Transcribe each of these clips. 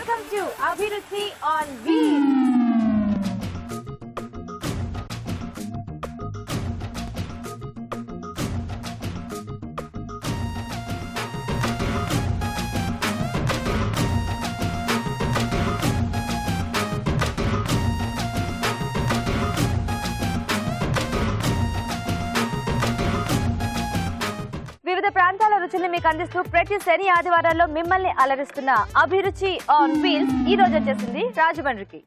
Welcome to Abhiruchi on Wheels. వివిధ ప్రాంతాల రుచుల్ని మీకు అందిస్తూ ప్రతి శని ఆదివారాల్లో మిమ్మల్ని అలరిస్తున్న అభిరుచి ఆన్ వీల్స్ ఈ రోజు వచ్చేసింది రాజమండ్రికి.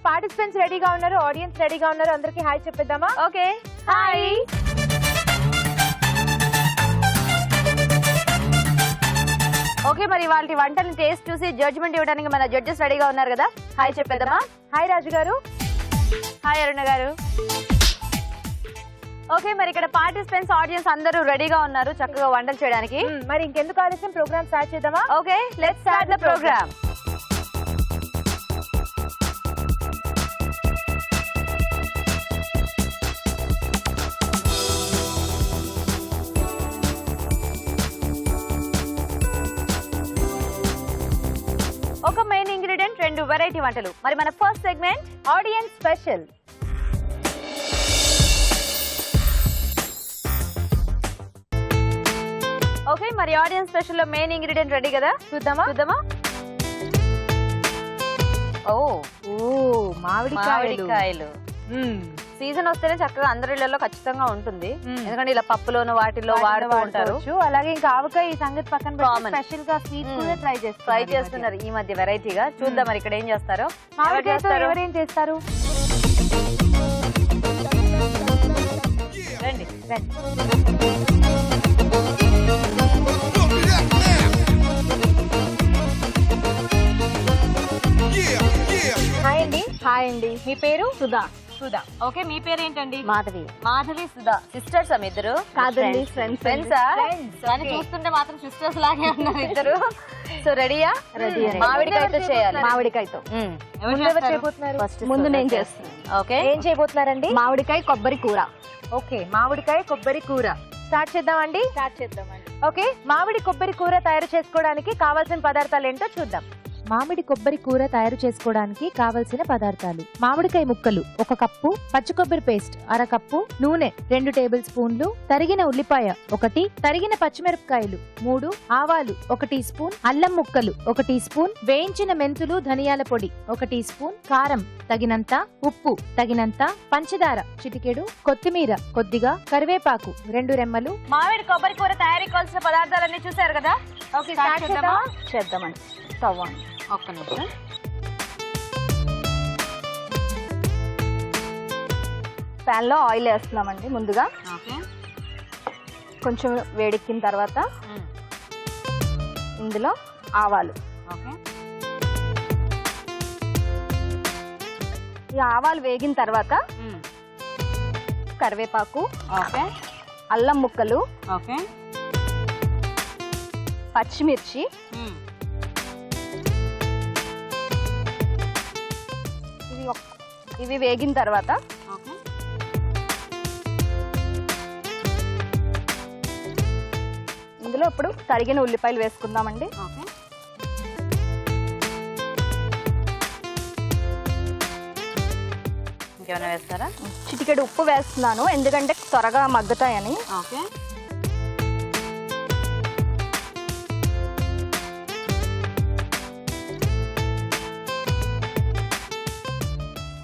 పార్టిసిపెంట్స్ రెడీగా ఉన్నారు, ఆడియన్స్ రెడీగా ఉన్నారు. అందరికి హాయ్ చెప్పేద్దామా? Okay, hi. ఓకే, మరి వాళ్ళ వంటని టేస్ట్ చూసి జడ్జిమెంట్ ఇవ్వడానికి మన జడ్జెస్ రెడీగా ఉన్నారు కదా, హాయ్ చెప్పేద్దామా? హాయ్ రాజు గారు. హాయ్ అరుణ గారు. ఓకే, మరి ఇక్కడ పార్టిసిపెంట్స్ ఆడియన్స్ అందరూ రెడీగా ఉన్నారు చక్కగా వంటలు చేయడానికి. మరి ఇంకెందుకు ఆలస్యం, ప్రోగ్రామ్ స్టార్ట్ చేద్దామా? Okay, let's start the program. ఒక మెయిన్ ఇంగ్రీడియంట్, రెండు వెరైటీ వంటలు. మరి మన first segment audience special. Okay, మరి ఆడియన్స్ స్పెషల్ లో మెయిన్ ఇంగ్రీడియంట్ రెడీ కదా, చూద్దామా? ఓ మామిడికాయలు. సీజన్ వస్తేనే చక్కగా అందరి ఇళ్లలో ఖచ్చితంగా ఉంటుంది, ఎందుకంటే ఇలా పప్పులోను వాటిలో వాడుతూ ఉంటారు. అలాగే ఇంకా ఆవకాయ ఈ సంగతి పక్కన స్పెషల్ గా స్వీట్ కూడా ట్రై చేస్తున్నారు ఈ మధ్య వెరైటీగా. చూద్దాం మరి ఇక్కడ ఏం చేస్తారో. ఎవరేం చేస్తారు? రండి. హాయ్ అండి. మీ పేరు? సుధా. ఓకే, మీ పేరు ఏంటండి? మాధవి. సుధా సిస్టర్స్ మీ ఇద్దరు? కాదండి, ఫ్రెండ్స్. కానీ చూస్తుంటే మాత్రం సిస్టర్స్ లాగే ఉన్నారు ఇద్దరు. సో రెడీయా? రెడీ. మామిడికాయతో చేయాలి. మామిడికాయతో ముందు నేను చేస్తాను. ఓకే, ఏం చేయబోతున్నారండి? మామిడికాయ కొబ్బరి కూర. ఓకే, మామిడికాయ కొబ్బరి కూర స్టార్ట్ చేద్దామండి. ఓకే, మామిడి కొబ్బరి కూర తయారు చేసుకోవడానికి కావాల్సిన పదార్థాలు ఏంటో చూద్దాం. మామిడి కొబ్బరి కూర తయారు చేసుకోవడానికి కావలసిన పదార్థాలు: మామిడికాయ ముక్కలు 1 కప్పు, పచ్చి కొబ్బరి పేస్ట్ 1/2 కప్పు, నూనె 2 టేబుల్ స్పూన్లు, తరిగిన ఉల్లిపాయ 1, తరిగిన పచ్చిమిరపకాయలు 3, ఆవాలు 1 టీ స్పూన్, అల్లం ముక్కలు 1 టీ స్పూన్, వేయించిన మెంతులు ధనియాల పొడి 1 టీ స్పూన్, కారం తగినంత, ఉప్పు తగినంత, పంచదార చిటికెడు, కొత్తిమీర కొద్దిగా, కరివేపాకు 2 రెమ్మలు. మామిడి కొబ్బరి కూర తయారీకి కావాల్సిన పదార్థాలన్నీ చూసారు కదా. ఓకే, చేద్దామండి. Stove on. ఒక్క నిమిషం. ప్యాన్ లో ఆయిల్ వేస్తున్నామండి ముందుగా. కొంచెం వేడెక్కిన తర్వాత ఇందులో ఆవాలు. ఈ ఆవాలు వేగిన తర్వాత కరివేపాకు, అల్లం ముక్కలు, పచ్చిమిర్చి, ఇవి వేగిన తర్వాత ఇందులో ఇప్పుడు తరిగిన ఉల్లిపాయలు వేసుకుందామండి. ఇంకేమైనా వేస్తారా? చిటికెడు ఉప్పు వేస్తున్నాను, ఎందుకంటే త్వరగా మగ్గుతాయని.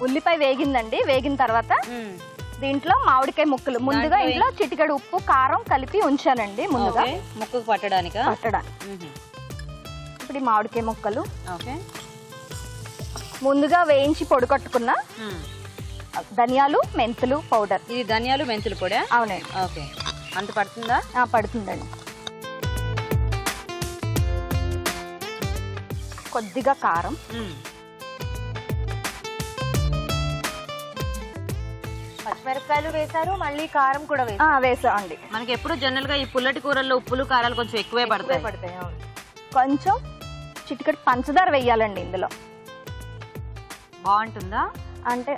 ఉల్లిపాయ వేగిందండి. వేగిన తర్వాత దీంట్లో మామిడికాయ ముక్కలు ముందుగా ఇంట్లో చిటికెడు ఉప్పు కారం కలిపి ఉంచానండి ముందుగా ముక్కకు పట్టడానికి. ఇప్పుడు ఈ మామిడికాయ ముక్కలు ముందుగా వేయించి పొడి కట్టుకున్న ధనియాలు మెంతులు పౌడర్. ఇది ధనియాలు మెంతులు పొడి? అవునండి. ఓకే, అంత పడుతుందా? పడుతుందండి. కొద్దిగా కారం, మిరపకాయలు వేశారు, మళ్ళీ కారం కూడా వేసామండి. మనకి ఎప్పుడు జనరల్ గా ఈ పుల్లటి కూరల్లో ఉప్పులు కారాలు కొంచెం ఎక్కువే పడతాయి. కొంచెం చిటికెడు పంచదార వేయాలండి ఇందులో. బాగుంటుందా? అంటే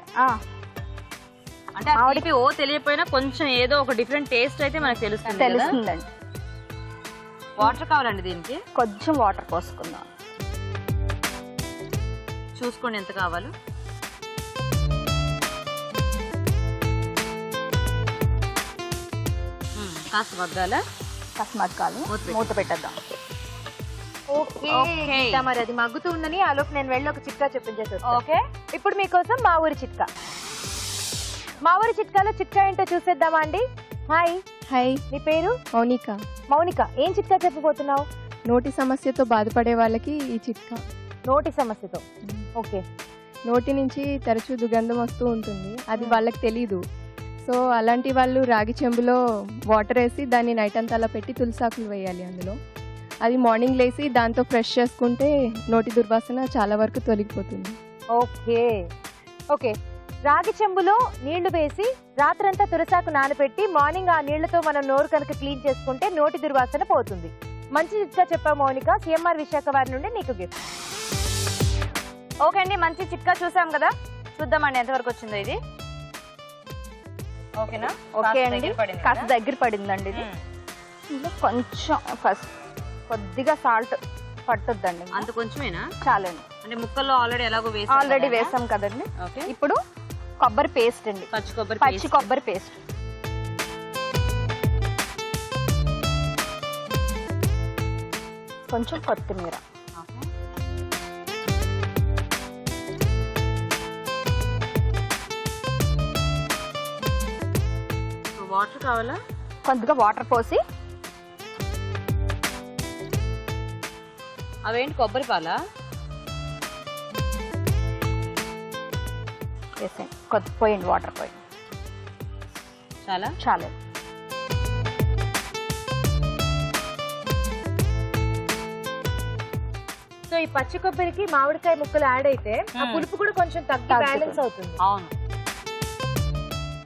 అంటే ఓ తెలియపోయినా కొంచెం ఏదో ఒక డిఫరెంట్ టేస్ట్ అయితే మనకు తెలుస్తుందండి. వాటర్ కావాలండి దీనికి, కొంచెం వాటర్ పోసుకుందాం. చూసుకోండి ఎంత కావాలో. కాస్త మగ్గాలి, మూత పెట్టేద్దాం. మరి అది మగ్గుతూ ఉందని ఆలోపు నేను వెళ్ళి ఒక చిట్కా చెప్పించేసి. ఓకే, ఇప్పుడు మీకోసం మా ఊరి చిట్కా. మా ఊరి చిట్కాలో చిట్కా ఏంటో చూసేద్దామా అండి? హాయ్. హాయ్, నీ పేరు? మౌనిక. మౌనిక, ఏం చిట్కా చెప్పబోతున్నావు? నోటి సమస్యతో బాధపడే వాళ్ళకి ఈ చిట్కా. నోటి సమస్యతో? ఓకే. నోటి నుంచి తరచూ దుర్గంధం వస్తూ ఉంటుంది, అది వాళ్ళకి తెలీదు. సో అలాంటి వాళ్ళు రాగి చెంబులో వాటర్ వేసి దాన్ని నైట్ అంతా అలా పెట్టి తులసాకులు వేయాలి అందులో. అది మార్నింగ్ లేసి దాంతో ఫ్రెష్ చేసుకుంటే నోటి దుర్వాసన చాలా వరకు తొలగిపోతుంది. Okay okay. రాగి చెంబులో నీళ్లు వేసి రాత్రంతా తులసాకు నానబెట్టి మార్నింగ్ ఆ నీళ్లతో మనం నోరు కనుక క్లీన్ చేసుకుంటే నోటి దుర్వాసన పోతుంది. మంచి చిట్కా చెప్పా మౌనిక. సిఎంఆర్ విశాఖ వారి నుండి నీకు గిఫ్ట్. ఓకే అండి, మంచి చిట్కా చూసాం కదా, చూద్దామండి ఎంతవరకు వచ్చిందో ఇది. ఓకేనా? ఓకే అండి, కాస్త దగ్గర పడిందండి ఇది. ఇందులో కొంచెం ఫస్ట్ కొద్దిగా సాల్ట్ పట్టుద్దండి. అంత కొంచెమేనా? చాలండి. అంటే ముక్కల్లో ఆల్రెడీ వేసాం కదండి. ఓకే, ఇప్పుడు కొబ్బరి పేస్ట్ అండి, పచ్చి కొబ్బరి పేస్ట్. కొంచెం కొత్తిమీర. వాటర్ కావాలా? కొద్దిగా వాటర్ పోసి. అవేంటి, కొబ్బరి పాలా? వేసేయండి, కొద్ది పోయండి, వాటర్ పోయండి. చాలా. సో ఈ పచ్చి కొబ్బరికి మామిడికాయ ముక్కలు యాడ్ అయితే ఆ పులుపు కూడా కొంచెం తగ్గి బ్యాలెన్స్ అవుతుంది. అవును.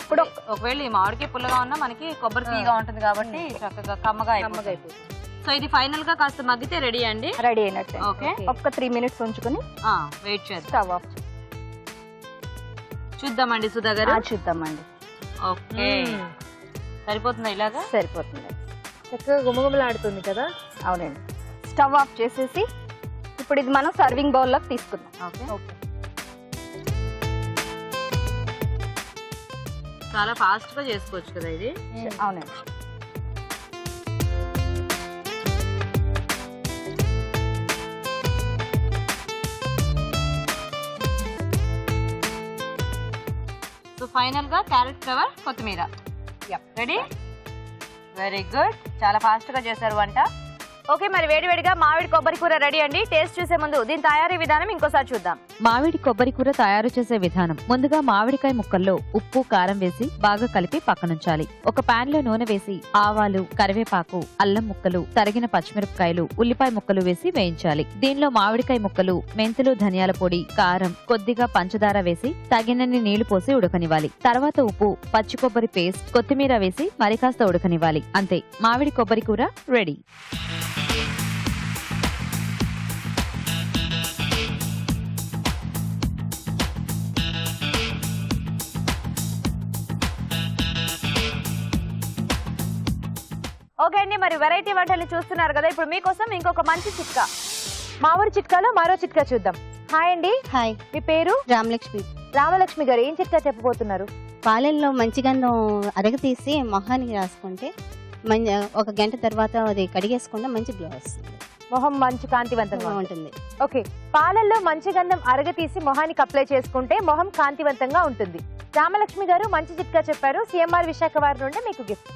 ఇప్పుడు ఒకవేళ ఈ మామిడికాయ పుల్లగా ఉన్నా మనకి కొబ్బరి తీయగా ఉంటుంది కాబట్టి చక్కగా కమ్మగా అయిపోతుంది. సో ఇది ఫైనల్ గా కాస్త మగ్గితే రెడీ అండి. రెడీ అయినట్టు. ఓకే, ఒక్క 3 minutes ఉంచుకుని వెయిట్ చేద్దాం. స్టవ్ ఆఫ్ చూద్దామండి సుధా గారు. చూద్దామండి. ఓకే, సరిపోతుందా? ఇలాగా సరిపోతుంది, చక్కగా గుమగుమలాడుతుంది కదా. అవునండి. స్టవ్ ఆఫ్ చేసేసి ఇప్పుడు ఇది మనం సర్వింగ్ బౌల్ లోకి తీసుకుందాం. ఓకే, చాలా ఫాస్ట్ గా చేసుకోవచ్చు కదా ఇది. అవునండి. సో ఫైనల్ గా క్యారెట్ ఫ్లవర్, కొత్తిమీర రెడీ. వెరీ గుడ్, చాలా ఫాస్ట్ గా చేశారు వంట. ఓకే, మరి వేడివేడిగా మామిడి కొబ్బరి కూర రెడీ అండి. టేస్ట్ చూసే ముందు దీని తయారీ విధానం ఇంకోసారి చూద్దాం. మామిడి కొబ్బరి కూర తయారు చేసే విధానం. ముందుగా మామిడికాయ ముక్కల్లో ఉప్పు కారం వేసి బాగా కలిపి పక్కనుంచాలి. ఒక పాన్ లో నూనె వేసి ఆవాలు, కరివేపాకు, అల్లం ముక్కలు, తరిగిన పచ్చిమిరపకాయలు, ఉల్లిపాయ ముక్కలు వేసి వేయించాలి. దీనిలో మామిడికాయ ముక్కలు, మెంతులు, ధనియాల పొడి, కారం, కొద్దిగా పంచదార వేసి తగినన్ని నీళ్లు పోసి ఉడకనివ్వాలి. తర్వాత ఉప్పు, పచ్చి కొబ్బరి పేస్ట్, కొత్తిమీర వేసి మరి కాస్త ఉడకనివ్వాలి. అంతే, మామిడి కొబ్బరి కూర రెడీ. ఓకే అండి, మరి వెరైటీ వంటలు చూస్తున్నారు కదా, ఇప్పుడు మీకోసం ఇంకొక మంచి చిట్కా. మా ఊరి చిట్కాలో మరో చిట్కా చూద్దాం. హాయ్ అండి. హాయ్, మీ పేరు? రామలక్ష్మి. రామలక్ష్మి గారు, ఏం చిట్కా చెప్పబోతున్నారు? పాలల్లో మంచి గంధం అరగతీసి మొహానికి రాసుకుంటే ఒక గంట తర్వాత అది కడిగేసుకుంటే మంచి గ్లో వస్తుంది, మొహం మంచి కాంతివంతంగా ఉంటుంది. ఓకే, పాలల్లో మంచి గంధం అరగతీసి మొహానికి అప్లై చేసుకుంటే మొహం కాంతివంతంగా ఉంటుంది. రామలక్ష్మి గారు మంచి చిట్కా చెప్పారు. సిఎంఆర్ విశాఖ వారి నుండి మీకు గిఫ్ట్.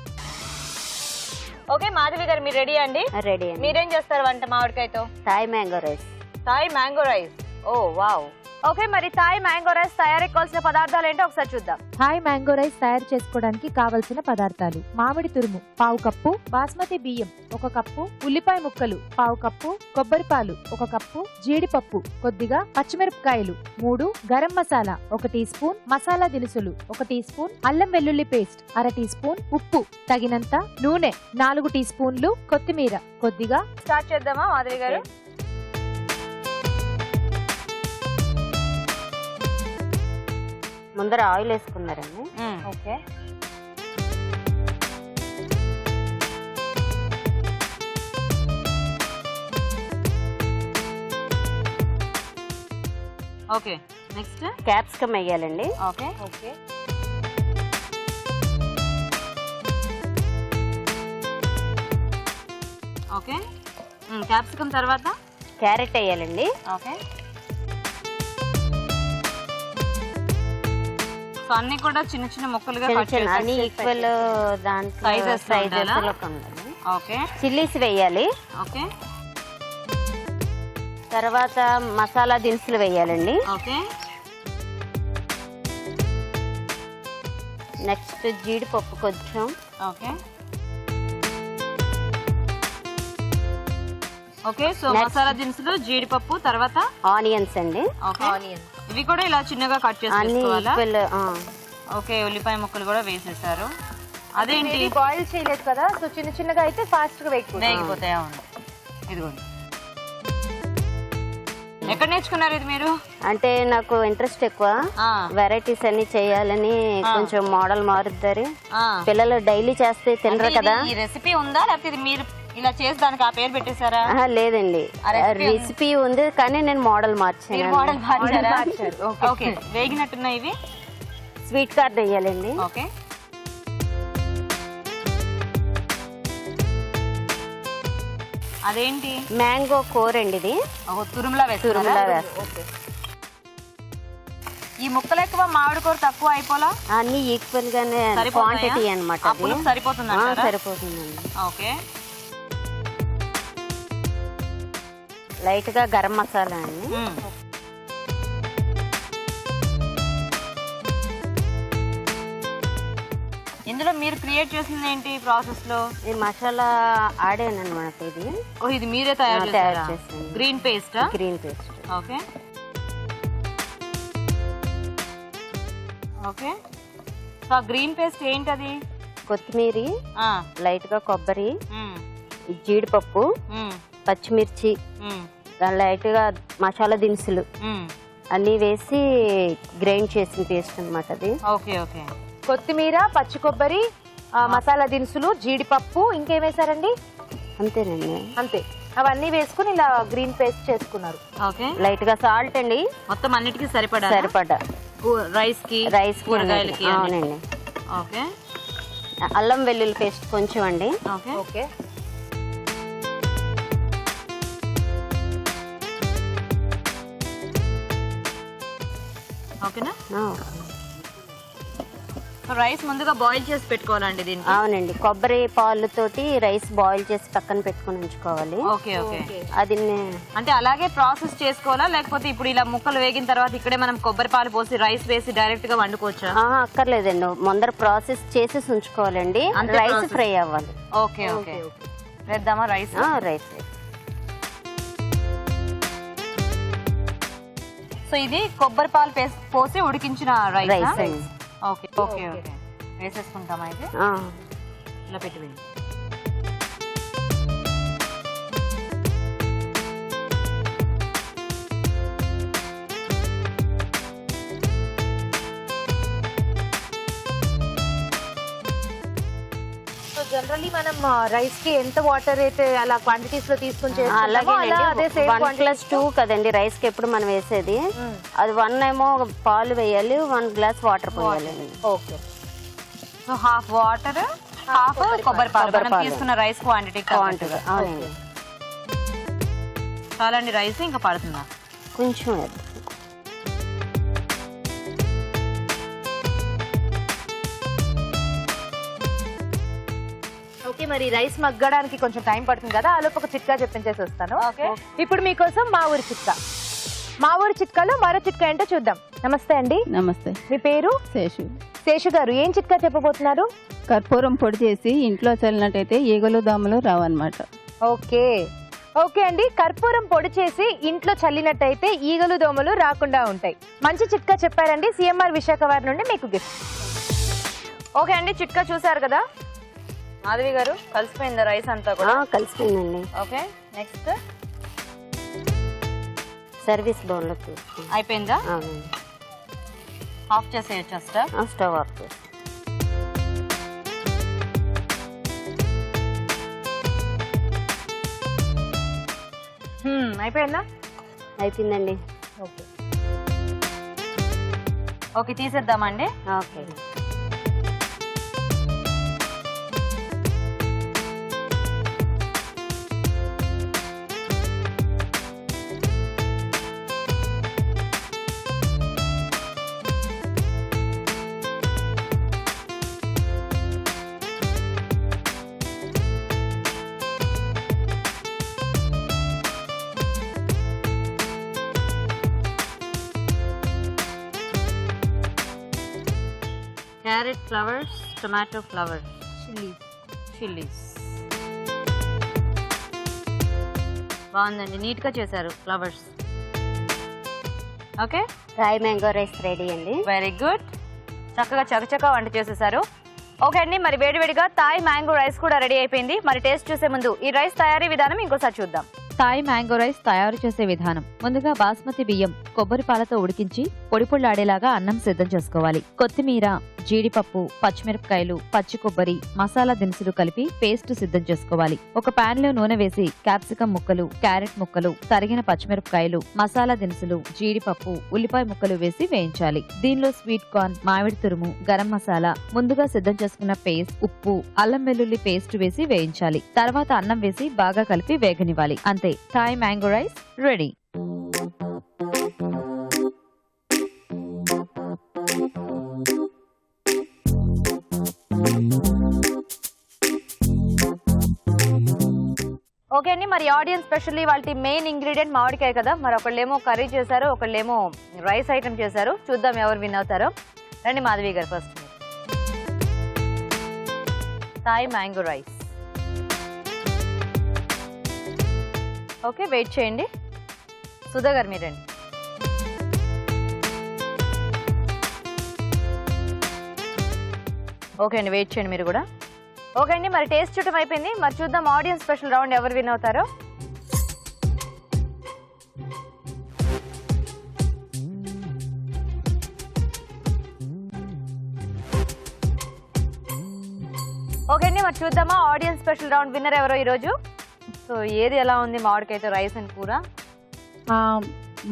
ఓకే, మాధవి గారు మీరు రెడీ అండి? రెడీ. మీరేం చేస్తారు వంట మామిడికాయతో? Thai mango rice. Thai mango rice. Oh wow, okay, మరి థాయ్ మ్యాంగో రైస్ తయారీకి కావాల్సిన పదార్థాలు ఏంటో ఒకసారి చూద్దాం. థాయ్ మ్యాంగో రైస్ తయారు చేసుకోవడానికి కావలసిన పదార్థాలు: మామిడి తురుము 1/2 కప్పు, బాస్మతి బియ్యం 1 కప్పు, ఉల్లిపాయ ముక్కలు 1/2 కప్పు, కొబ్బరి పాలు 1 కప్పు, జీడిపప్పు కొద్దిగా, పచ్చిమిరపకాయలు 3, గరం మసాలా 1 టీ స్పూన్, మసాలా దినుసులు 1 టీ స్పూన్, అల్లం వెల్లుల్లి పేస్ట్ 1/2 టీ స్పూన్, ఉప్పు తగినంత, నూనె 4 టీ స్పూన్లు, కొత్తిమీర కొద్దిగా. స్టార్ట్ చేద్దామా మాధవి గారు? ముందర ఆయిల్ వేసుకున్నారండి. Okay, okay. నెక్స్ట్ క్యాప్సికమ్ వేయాలండి. Okay okay okay. క్యాప్సికమ్ తర్వాత క్యారెట్ వేయాలండి. ఓకే. సో అన్ని కూడా చిన్న చిన్న ముక్కలుగా కట్ చేసి అన్ని ఈక్వల్ దాంట్లో Sizes లో ఉండాలా? ఉండాలి. ఓకే చిల్లీస్ వేయాలి. ఓకే తర్వాత మసాలా దినుసులు వేయాలండి. ఓకే. నెక్స్ట్ జీడిపప్పు కొంచెం. Okay okay. So Next. Masala దినుసులు, జీడిపప్పు, తర్వాత ఆనియన్స్ అండి. ఓకే. ఇవి కూడా ఇలా చిన్నగా కట్ చేసి అన్ని వేసుకోవాలా? ఈక్వల్. ఓకే, ఉల్లిపాయ ముక్కలు కూడా వేసేసారు. అదేంటి బాయిల్ చేయలేదు కదా, సో చిన్న చిన్నగా అయితే ఫాస్ట్ గా వేగిపోతాయి. అవును, ఇదిగోండి. ఎక్కడ నేర్చుకున్నారు ఇది మీరు? అంటే నాకు ఇంట్రెస్ట్ ఎక్కువ, వెరైటీస్ అన్ని చేయాలని. కొంచెం మోడల్ మారుద్దారు. పిల్లలు డైలీ చేస్తే తినరు కదా. ఈ రెసిపీ ఉందా లేకపోతే ఇది మీరు ఇలా చేసి దానికి ఆ పేరు పెట్టేశారా? లేదండి, రెసిపీ ఉంది కానీ నేను మోడల్ మార్చాను. మోడల్ మార్చారు. ఓకే, వేగినట్టున్నాయి ఇవి. స్వీట్ కార్న్ వేయాలండి. ఓకే. అదేంటి? మ్యాంగో కోర్ అండి ఇది. తురుములా తురుములా వేస్తారా? వేస్తాం. ఈ ముక్కలు ఎక్కువ, మామిడి కూర తక్కువ అయిపోలా? అన్ని ఈక్వల్ గానే సరిపోతాయా? క్వాంటిటీ అన్నమాట. అప్పుడు సరిపోతుందా? సరిపోతుందండి. ఓకే. లైట్ గా గరం మసాలా అండి. ఇందులో మీరు క్రియేట్ చేసింది ఏంటి ప్రాసెస్ లో? ఈ మసాలా ఆడాను అనమాట. ఇది ఇది మీరే తయారు చేశారు? Green paste. Green paste. Okay okay. So ఆ గ్రీన్ పేస్ట్ ఏంటది? కొత్తిమీర, లైట్ గా కొబ్బరి, జీడిపప్పు, పచ్చిమిర్చి, లైట్ గా మసాలా దినుసులు అన్ని వేసి గ్రైండ్ చేసిన పేస్ట్ అనమాట అది. Okay okay. కొత్తిమీర, పచ్చి కొబ్బరి, మసాలా దినుసులు, జీడిపప్పు, ఇంకేం వేసారండి? అంతేనండి. అంతే, అవన్నీ వేసుకుని ఇలా గ్రీన్ పేస్ట్ చేసుకున్నారు. ఓకే. లైట్ గా సాల్ట్ అండి. మొత్తం అన్నిటికీ సరిపడా? సరిపడా. రైస్ కి, కూరగాయలకి. అవునండి. ఓకే. అల్లం వెల్లుల్లి పేస్ట్ కొంచెం అండి. Okay okay. ఓకేనా? రైస్ ముందుగా బాయిల్ చేసి పెట్టుకోవాలండి దీనికి? అవునండి, కొబ్బరి పాలుతోటి రైస్ బాయిల్ చేసి పక్కన పెట్టుకుని ఉంచుకోవాలి. Okay okay. అది అంటే అలాగే ప్రాసెస్ చేసుకోవాలా లేకపోతే ఇప్పుడు ఇలా ముక్కలు వేగిన తర్వాత ఇక్కడే మనం కొబ్బరి పాలు పోసి రైస్ వేసి డైరెక్ట్ గా వండుకోవచ్చా? అక్కర్లేదండి, ముందర ప్రాసెస్ చేసేసి ఉంచుకోవాలండి. రైస్ ఫ్రై అవ్వాలి. Okay okay. వేద్దామా రైస్? రైస్. సో ఇది కొబ్బరి పాలు పోసి ఉడికించిన rice. Rice. Okay okay okay. వేసేసుకుంటామా అయితే? ఇలా పెట్టి వేయండి. జనరల్లీ మనం రైస్ కి ఎంత వాటర్ అయితే అలా క్వాంటిటీస్ లో తీసుకుని అలాగే 1+2 కదండి రైస్ కి ఎప్పుడు మనం వేసేది. అది 1 ఏమో పాలు వేయాలి, 1 గ్లాస్ వాటర్ పోయాలండి. Okay. So half water, half కొబ్బరి పాలు మనం తీసుకున్న రైస్ క్వాంటిటీ. అవునండి. చాలండి రైస్, ఇంకా పడుతుందా? కొంచెం ఓకే. మరి రైస్ మగ్గడానికి కొంచెం టైం పడుతుంది కదా, ఆలోపు ఒక చిట్కా చెప్పించేసి వస్తాను. ఇప్పుడు మీకోసం మా ఊరి చిట్కా. మా ఊరి చిట్కాలో మరో చిట్కా ఏంటో చూద్దాం. నమస్తే అండి. నమస్తే. మీ పేరు? శేషు. శేషు గారు, ఏం చిట్కా చెప్పబోతున్నారు? కర్పూరం పొడి చేసి ఇంట్లో చల్లినట్టయితే ఈగలు దోమలు రావన్నమాట. ఓకే ఓకే అండి, కర్పూరం పొడి చేసి ఇంట్లో చల్లినట్టయితే ఈగలు దోమలు రాకుండా ఉంటాయి. మంచి చిట్కా చెప్పారండి. సిఎంఆర్ విశాఖ వారి నుండి మీకు గిఫ్ట్. ఓకే అండి, చిట్కా చూసారు కదా మాధవి గారు, కలిసిపోయిందా రైస్ అంతా కూడా? కలిసిపోయిందండి. ఓకే, నెక్స్ట్ సర్వీస్ బౌల్లో అయిపోయిందా? ఆఫ్ చేసేయచ్చు స్టవ్ ఆఫ్ చేసి. అయిపోయిందా? అయిపోయిందండి. ఓకే ఓకే, తీసేద్దామండి. Okay. Carrot flowers, tomato flowers, chillies. బాగుందండి, నీట్ గా చేశారు flowers. Okay, Thai mango rice ready అండి. వెరీ గుడ్, చక్కగా చకచకా వంట చేసేసారు. ఓకే అండి, మరి వేడివేడిగా థాయ్ మ్యాంగో రైస్ కూడా రెడీ అయిపోయింది. మరి టేస్ట్ చూసే ముందు ఈ రైస్ తయారీ విధానం ఇంకోసారి చూద్దాం. థాయ్ మ్యాంగో రైస్ తయారు చేసే విధానం. ముందుగా బాస్మతి బియ్యం కొబ్బరి పాలతో ఉడికించి పొడి పొళ్ళాడేలాగా అన్నం సిద్ధం చేసుకోవాలి. కొత్తిమీర, జీడిపప్పు, పచ్చిమిరపకాయలు, పచ్చి కొబ్బరి, మసాలా దినుసులు కలిపి పేస్ట్ సిద్ధం చేసుకోవాలి. ఒక పాన్ లో నూనె వేసి క్యాప్సికం ముక్కలు, క్యారెట్ ముక్కలు, తరిగిన పచ్చిమిరపకాయలు, మసాలా దినుసులు, జీడిపప్పు, ఉల్లిపాయ ముక్కలు వేసి వేయించాలి. దీనిలో స్వీట్ కార్న్, మామిడి తురుము, గరం మసాలా, ముందుగా సిద్ధం చేసుకున్న పేస్ట్, ఉప్పు, అల్లం వెల్లుల్లి పేస్ట్ వేసి వేయించాలి. తర్వాత అన్నం వేసి బాగా కలిపి వేగనివ్వాలి. అంతే, Thai mango rice ready. Okay అండి, మరి ఆడియన్స్ స్పెషల్లీ వాళ్ళ మెయిన్ ఇంగ్రీడియంట్ మామిడికాయ కదా. మరి ఒకళ్ళేమో కర్రీ చేశారు, ఒకళ్ళేమో రైస్ ఐటమ్ చేశారు. చూద్దాం ఎవరు విన్ అవుతారో. రండి Madhavi garu, first Thai mango rice. Okay, wait చేయండి. సుధా గారు మీరు రండి. ఓకే అండి, వెయిట్ చేయండి మీరు కూడా. ఓకే అండి, మరి టేస్ట్ చూడటం అయిపోయింది. మరి చూద్దాం ఆడియన్స్ స్పెషల్ రౌండ్ ఎవరు విన్ అవుతారో. ఓకే అండి, మరి చూద్దామా ఆడియన్స్ స్పెషల్ రౌండ్ విన్నర్ ఎవరో ఈరోజు. సో ఏది ఎలా ఉంది మామిడికాయతో రైస్ అండ్ కూర?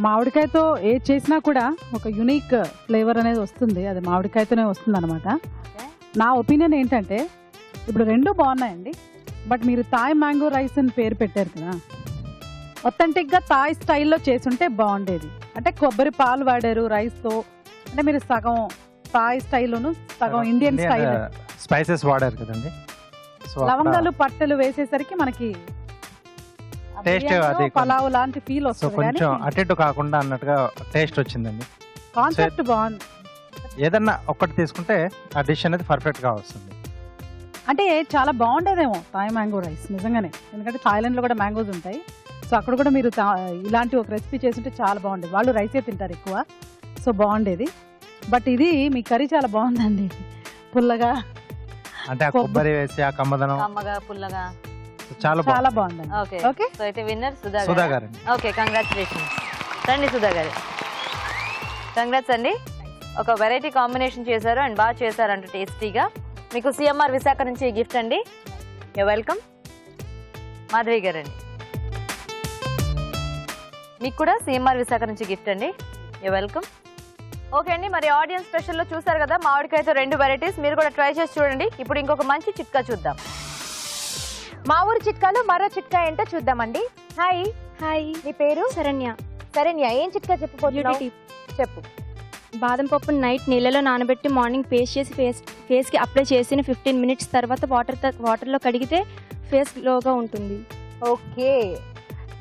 మామిడికాయతో ఏది చేసినా కూడా ఒక యునిక్ ఫ్లేవర్ అనేది వస్తుంది. అది మామిడికాయతోనే వస్తుంది అనమాట. నా ఒపీనియన్ ఏంటంటే ఇప్పుడు రెండు బాగున్నాయండి, బట్ మీరు థాయ్ మ్యాంగో రైస్ అని పేరు పెట్టారు కదా, ఒథెంటిక్గా థాయ్ స్టైల్లో చేసుంటే బాగుండేది. అంటే కొబ్బరి పాలు వాడారు రైస్తో, అంటే మీరు సగం థాయ్ స్టైల్లోను సగం ఇండియన్ స్టైల్ స్పైసెస్ వాడారు కదండి. లవంగాలు పట్టెలు వేసేసరికి మనకి టేస్ట్ అది పలావ్ లాంటి ఫీల్ సో వస్తుంది. కొంచెం అటు కాకుండా అన్నట్టుగా టేస్ట్ వచ్చిందండి. కాన్సెప్ట్ బాగుంది. ఏదన్నా ఒక్కటి తీసుకుంటే ఆ డిష్ అనేది పర్ఫెక్ట్ గా వస్తుంది. అంటే చాలా బాగుండేదేమో థాయ్ మ్యాంగో రైస్ నిజంగానే, ఎందుకంటే థాయిలాండ్ లో కూడా మ్యాంగోస్ ఉంటాయి. సో అక్కడ కూడా మీరు ఇలాంటి ఒక రెసిపీ చేస్తుంటే చాలా బాగుండేది. వాళ్ళు రైసే తింటారు ఎక్కువ, సో బాగుండేది. బట్ ఇది మీ కర్రీ చాలా బాగుందండి, పుల్లగా అంటే ఆ కొబ్బరి వేసి ఆ కమ్మదనం అమ్మగా పుల్లగా చాలా చాలా బాగుందండి. ఓకే ఓకే, సో అయితే విన్నర్ సుధా సుధా గారు. Okay, congratulations. రండి సుధా గారు, కంగ్రాట్స్ అండి. ఒక వెరైటీ కాంబినేషన్ చేశారు అండ్ బాగా చేశారంట టేస్టీగా. మీకు సిఎంఆర్ విశాఖ నుంచి గిఫ్ట్ అండి. You welcome. మాధవి గారు అండి, మీకు కూడా సిఎంఆర్ విశాఖ నుంచి గిఫ్ట్ అండి. You welcome. ఓకే అండి, మరి ఆడియన్స్ స్పెషల్లో చూసారు కదా మామిడికాయతో రెండు వెరైటీస్. మీరు కూడా ట్రై చేసి చూడండి. ఇప్పుడు ఇంకొక మంచి చిట్కా చూద్దాం. మా ఊరి చిట్కాలో మరో చిట్కా ఏంటో చూద్దామండి. హాయ్. హాయ్, నీ పేరు? శరణ్య. శరణ్య, ఏం చిట్కా చెప్పబోతున్నావు? చెప్పు. బాదం పప్పు నైట్ నీళ్ళలో నానబెట్టి మార్నింగ్ పేస్ట్ చేసి ఫేస్కి అప్లై చేసిన 15 మినిట్స్ తర్వాత వాటర్లో కడిగితే ఫేస్ గ్లోగా ఉంటుంది. ఓకే,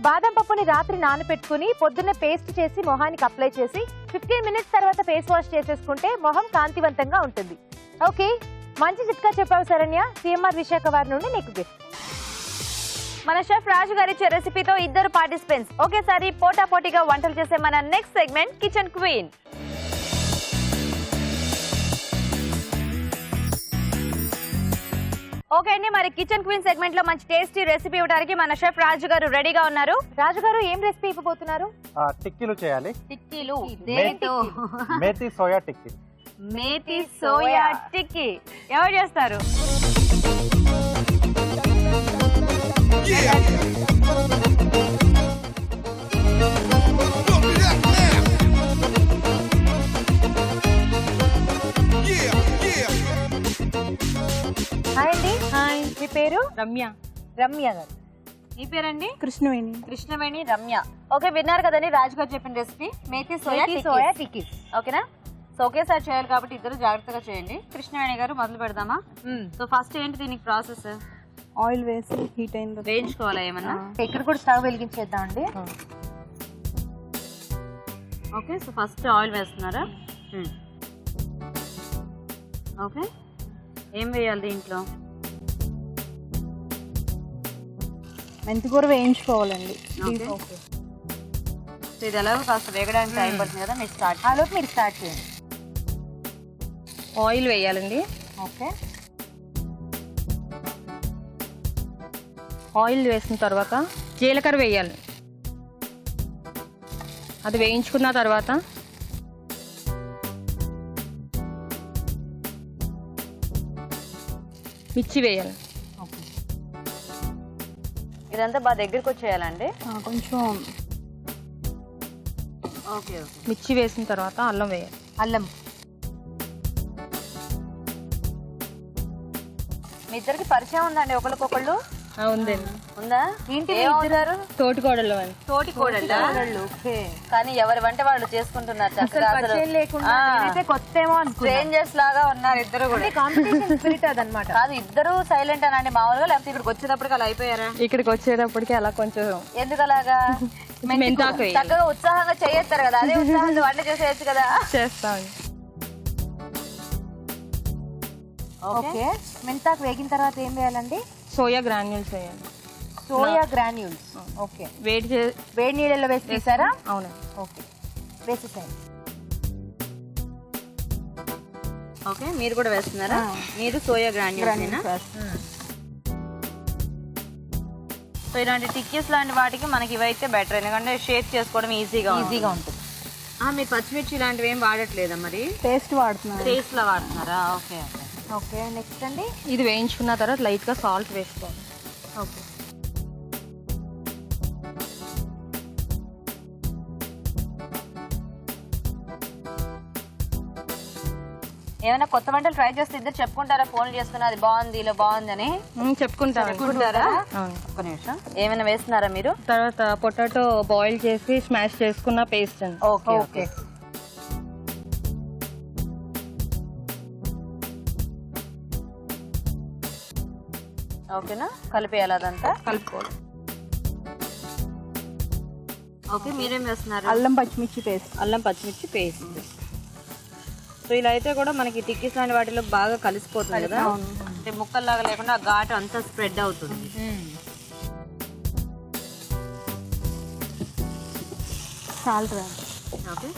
బాదం పప్పుని రాత్రి నానబెట్టుకుని పొద్దున్నే పేస్ట్ చేసి మొహానికి అప్లై చేసి 15 మినిట్స్ తర్వాత ఫేస్ వాష్ చేసేసుకుంటే మొహం కాంతివంతంగా ఉంటుంది. ఓకే, మంచి చిట్కా చెప్పావు శరణ్య. సిఎంఆర్ విశాఖ వారి నుండి నీకు గిఫ్ట్. మన షెఫ్ రాజు గారి ఇచ్చే రెసిపీతో ఇద్దరు పార్టిసిపెంట్స్ ఒకేసారి పోటాపోటీగా వంటలు చేసే మన next segment kitchen queen. Okay అండి, మరి కిచెన్ క్వీన్ సెగ్మెంట్ లో మంచి టేస్టీ రెసిపీ ఇవ్వడానికి మన షెఫ్ రాజు గారు రెడీగా ఉన్నారు. రాజు గారు ఏం రెసిపీ ఇవ్వబోతున్నారు? టిక్కీలు చేయాలి. టిక్కీలు దేనితో? మేతి సోయా టిక్కీ. మేతి సోయా టిక్కీ ఎవరు చేస్తారు? హాయ్ అండి. హాయ్, మీ పేరు? రమ్య. రమ్య గారు. మీ పేరండి? కృష్ణవేణి. కృష్ణవేణి రమ్య. ఓకే, విన్నారు కదండి రాజు గారు చెప్పిన రెసిపీ మేతి సోయా టిక్కీ. ఓకేనా? సో ఒకేసారి చేయాలి కాబట్టి ఇద్దరు జాగ్రత్తగా చేయండి. కృష్ణవేణి గారు మొదలు పెడదామా? సో ఫస్ట్ ఏంటి దీనికి ప్రాసెస్? ఆయిల్ వేసి హీట్ అయిన వేయించుకోవాలా ఏమన్నా? ఇక్కడ కూడా స్టవ్ వెలిగించేద్దాం అండి. ఓకే, సో ఫస్ట్ ఆయిల్ వేస్తున్నారా? ఓకే, ఏం వేయాలి దీంట్లో? మెంతికూర వేయించుకోవాలండి. ఓకే, సో ఇది ఎలాగో కాస్త వేగడానికి టైం పడుతుంది కదా, మీరు స్టార్ట్. ఆలోపు మీరు స్టార్ట్ చేయండి. ఆయిల్ వేయాలండి. ఓకే, ఆయిల్ వేసిన తర్వాత జీలకర్ర వేయాలి. అది వేయించుకున్న తర్వాత మిర్చి వేయాలి. ఇదంతా బాగా దగ్గరికి వచ్చేయాలండి. కొంచెం ఓకే, మిర్చి వేసిన తర్వాత అల్లం వేయాలి. అల్లం. మీ ఇద్దరికి పరిచయం ఉందండి ఒకరికొకళ్ళు? ఉందండి. ఉందా? ఏంటి ఏమవుతారు? తోటి కోడలు అని. తోటి కోడళ్ళు. ఓకే, కానీ ఎవరి వంట వాళ్ళు చేసుకుంటున్నారు చక్కగా. పరిచయం లేకుండా నేనైతే కొత్తేమో అనుకున్నా. స్ట్రేంజర్స్ లాగా ఉన్నారు ఇద్దరు కూడా. కాంపిటీషన్ స్పిరిట్ అదనమాట. కాదు, ఇద్దరు సైలెంట్ అనండి మామూలుగా, లేకపోతే ఇక్కడికి వచ్చేటప్పటికి అలా అయిపోయారా? ఇక్కడికి వచ్చేటప్పటికి అలా కొంచెం ఎందుకు అలాగా? మెంతాకు వేయాలి. చక్కగా ఉత్సాహంగా చేయొస్తారు కదా, అదే ఉత్సాహంగా వంట చేసేయచ్చు కదా. చేస్తామండి. ఓకే, మెంతాకు వేగిన తర్వాత ఏం వేయాలండి? సోయా గ్రాన్యూల్స్ వేయాలి. Soya granules. ఓకే, వేడి నీళ్ళలో వేసి తీసారా? అవునండి. ఓకే, వేసేసాయి. ఓకే, మీరు కూడా వేస్తున్నారా? మీరు సోయా గ్రాన్యూల్స్. సో ఇలాంటి టిక్కీస్ లాంటి వాటికి మనకి ఇవైతే బెటర్, ఎందుకంటే షేక్ చేసుకోవడం ఈజీగా ఉంటుంది. మీరు పచ్చిమిర్చి ఇలాంటివి ఏం వాడట్లేదా? మరి పేస్ట్ వాడుతున్నాను. టేస్ట్ లా వాడుతున్నారా? Okay okay. ఓకే, నెక్స్ట్ అండి ఇది వేయించుకున్న తర్వాత లైట్గా సాల్ట్ వేసుకోవాలి. ఓకే, ఏమైనా కొత్త వంటలు ట్రై చేస్తే ఇద్దరు చెప్పుకుంటారా? ఫోన్ చేసుకుని అది బాగుంది ఇలా బాగుంది అని చెప్పుకుంటారా? ఒక్క నిమిషం. ఏమైనా వేస్తున్నారా మీరు? తర్వాత పొటాటో బాయిల్ చేసి స్మాష్ చేసుకున్న పేస్ట్ అండి. Okay okay. ఓకేనా, కలిపేయాలి అదంతా. కలుపుకోవాలి. ఓకే, మీరేం వేస్తున్నారు? అల్లం పచ్చిమిర్చి పేస్ట్. అల్లం పచ్చిమిర్చి పేస్ట్. సో ఇలా అయితే కూడా మనకి టిక్కీస్ లాంటి వాటిలో బాగా కలిసిపోతుంది కదా, అంటే ముక్కల్లాగా లేకుండా ఆ ఘాటు అంతా స్ప్రెడ్ అవుతుంది. సాల్ట్. ఓకే,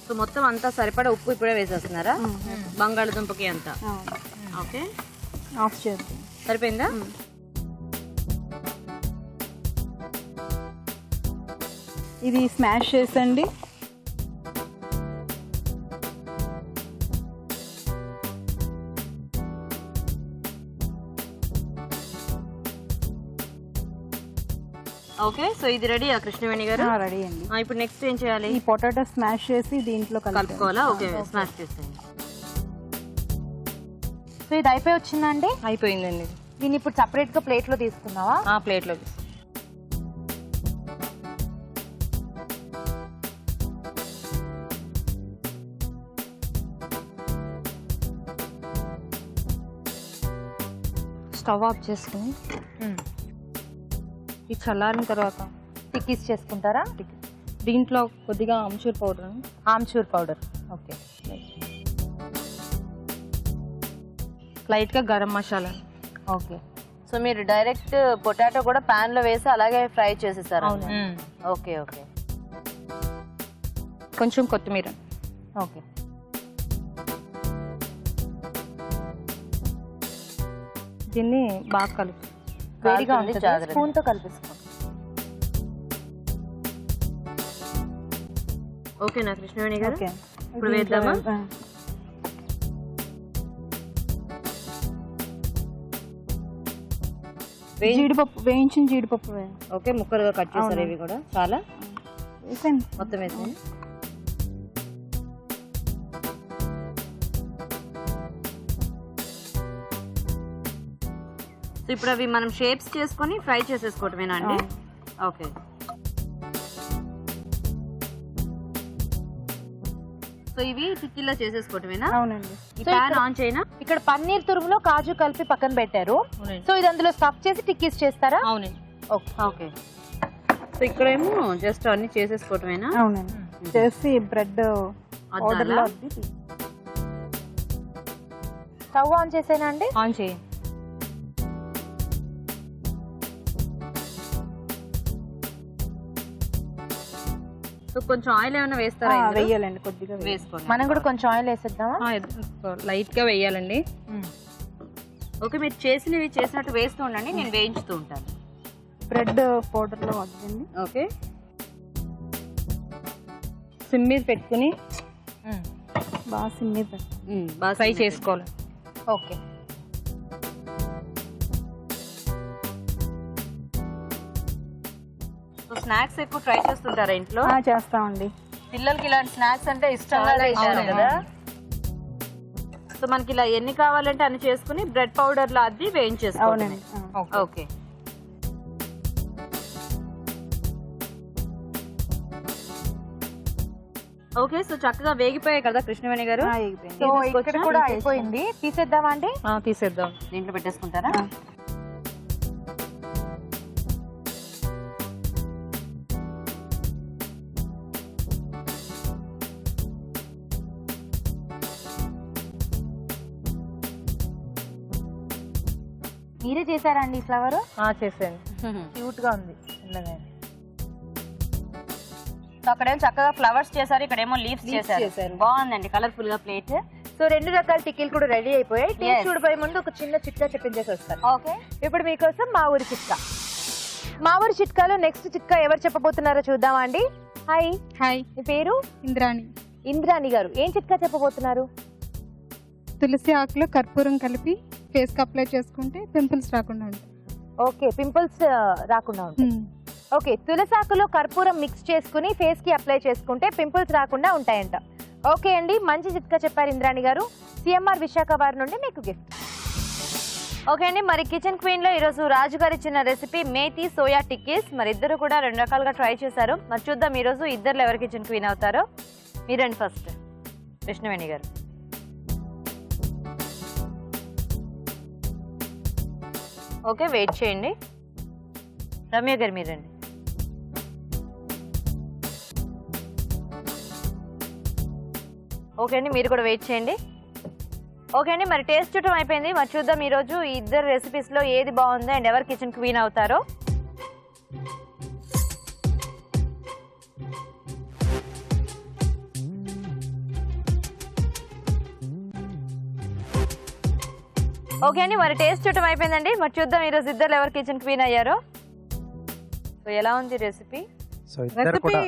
సో మొత్తం అంతా సరిపడా ఉప్పు ఇప్పుడే వేసేస్తున్నారా? బంగాళదుంపకి అంతా. ఓకే, ఆఫ్ చేద్దాం. సరిపోయిందా? ఇది స్మాష్ చేసండి. ఓకే, సో ఇది రెడీ కృష్ణవేణి గారు? రెడీ అండి. ఇప్పుడు నెక్స్ట్ ఏం చేయాలి? ఈ పొటాటో స్మాష్ చేసి దీంట్లో కలుపుకోవాలా? ఓకే, స్మాష్ చేసేయండి. సో ఇది అయిపోయి వచ్చిందా అండి? అయిపోయిందండి. దీన్ని ఇప్పుడు సపరేట్ గా ప్లేట్ లో తీసుకున్నావా? ప్లేట్లో. స్టవ్ ఆఫ్ చేసుకుని ఇది చల్లారిన తర్వాత టిక్కీస్ చేసుకుంటారా? దీంట్లో కొద్దిగా amchur powder, amchur powder. Okay. లైట్గా గరం మసాలా. ఓకే. సో మీరు డైరెక్ట్ పొటాటో కూడా పాన్ లో వేసి అలాగే ఫ్రై చేసేసారు? Okay okay. కొంచెం కొత్తిమీర. ఓకే. దీన్ని బాగా కలుపు. వేడిగా ఉంది, జాగ్రత్త. స్పూన్ తో కలిపేసుకోండి. ఓకేనా కృష్ణవేణి గారు? ఓకే. ఇప్పుడు వేద్దామా? జీడిపప్పు, వేయించిన జీడిపప్పు వేయాలి. ఓకే, ముక్కలుగా కట్ చేస్తారు ఇవి కూడా. చాలా వేసాను. మొత్తం వేసి సో ఇప్పుడు అవి మనం షేప్స్ చేసుకొని ఫ్రై చేసేసుకోవటమేనా అండి? ఓకే. సో ఇవి టిక్కీలో చేసేసుకోవటమేనా? అవునండి. ఈ ప్యాన్ ఆన్ చేయనా? ఇక్కడ పన్నీర్ తురుములో కాజు కలిపి పక్కన పెట్టారు. సో ఇది అందులో స్టఫ్ చేసి టిక్కీస్ చేస్తారా? అవునండి. ఓకే. సో ఇక్కడేమో జస్ట్ అన్ని చేసేసుకోవటమేనా? అవునండి. చేసి బ్రెడ్ ఆర్డర్లో స్టవ్ ఆన్ చేసేనా అండి? ఆన్ చేయండి. సో కొంచెం ఆయిల్ ఏమైనా వేస్తారా? వేయాలండి, కొద్దిగా వేసుకోండి. మనం కూడా కొంచెం ఆయిల్ వేసేద్దామా? లైట్గా వేయాలండి. ఓకే, మీరు చేసినవి చేసినట్టు వేస్తూ ఉండండి, నేను వేయించుతూ ఉంటాను. బ్రెడ్ పౌడర్లో వద్దండి. ఓకే. సిమ్ మీద పెట్టుకుని బాగా సిమ్ మీద పెట్టండి. బాగా ఫ్రై చేసుకోవాలి. ఓకే. సో స్నాక్స్ ఎక్కువ ట్రై చేస్తుంటారా ఇంట్లో? చేస్తామండి. పిల్లలకి ఇలాంటి స్నాక్స్ అంటే ఇష్టంగా తింటారు కదా. సో మనకి ఇలా ఎన్ని కావాలంటే అన్ని చేసుకుని బ్రెడ్ పౌడర్ లో అద్ది వేయించేసుకోవాలి. అవునండి. ఓకే. ఓకే, సో చక్కగా వేగిపోయాయి కదా కృష్ణవేణి గారు? సో ఇక్కడ కూడా అయిపోయింది, తీసేద్దామా అండి? తీసేద్దాం. దీంట్లో పెట్టేసుకుంటారా? మీరే చేశారా అండి ఈ ఫ్లవర్? చేసాను. క్యూట్ గా ఉంది చిన్నగా. సో అక్కడేమో చక్కగా ఫ్లవర్స్ చేశారు, ఇక్కడేమో లీవ్స్ చేశారు. బాగుందండి కలర్ఫుల్ గా ప్లేట్. సో రెండు రకాల టిక్కీలు కూడా రెడీ అయిపోయాయి. టేస్ట్ చూడబోయే ముందు ఒక చిన్న చిట్కా చెప్పించేసి వస్తారు. ఓకే. ఇప్పుడు మీకోసం మా ఊరి చిట్కా. మా ఊరి చిట్కాలో నెక్స్ట్ చిట్కా ఎవరు చెప్పబోతున్నారో చూద్దామా అండి? హాయ్. హాయ్, మీ పేరు? ఇంద్రాణి. ఇంద్రాణి గారు ఏం చిట్కా చెప్పబోతున్నారు? తులసి ఆకులో కర్పూరం కలిపి ఫేస్ కి అప్లై చేసుకుంటే పింపుల్స్ రాకుండా ఉంటాయి. ఓకే, పింపుల్స్ రాకుండా ఉంటాయి. ఓకే, తులసాకులో కర్పూరం మిక్స్ చేసుకుని ఫేస్ కి అప్లై చేసుకుంటే పింపుల్స్ రాకుండా ఉంటాయంట. ఓకే అండి, మంచి చిట్కా చెప్పారు ఇంద్రాణి గారు. సిఎంఆర్ విశాఖ వారి నుండి మీకు గిఫ్ట్. ఓకే అండి, మరి కిచెన్ క్వీన్ లో ఈరోజు రాజు గారు ఇచ్చిన రెసిపీ మేతి సోయా టిక్కీస్. మరి ఇద్దరు కూడా రెండు రకాలుగా ట్రై చేశారు. మరి చూద్దాం ఈరోజు ఇద్దరు ఎవరు కిచెన్ క్వీన్ అవుతారో. మీరండి ఫస్ట్, కృష్ణవేణి గారు. ఓకే, వెయిట్ చేయండి. రమ్య గారు మీరండి. ఓకే అండి, మీరు కూడా వెయిట్ చేయండి. ఓకే అండి, మరి టేస్ట్ చూడటం అయిపోయింది. మరి చూద్దాం ఈరోజు ఈ ఇద్దరు రెసిపీస్లో ఏది బాగుందో అండ్ ఎవరు కిచెన్ క్వీన్ అవుతారో. ఓకే అండి, మరి టేస్ట్ చూడటం అయిపోయిందండి. మరి చూద్దాం ఈరోజు ఇద్దరు ఎవరు కిచెన్ క్వీన్ అయ్యారో. సో ఎలా ఉంది రెసిపీ? సో ఇద్దరు కూడా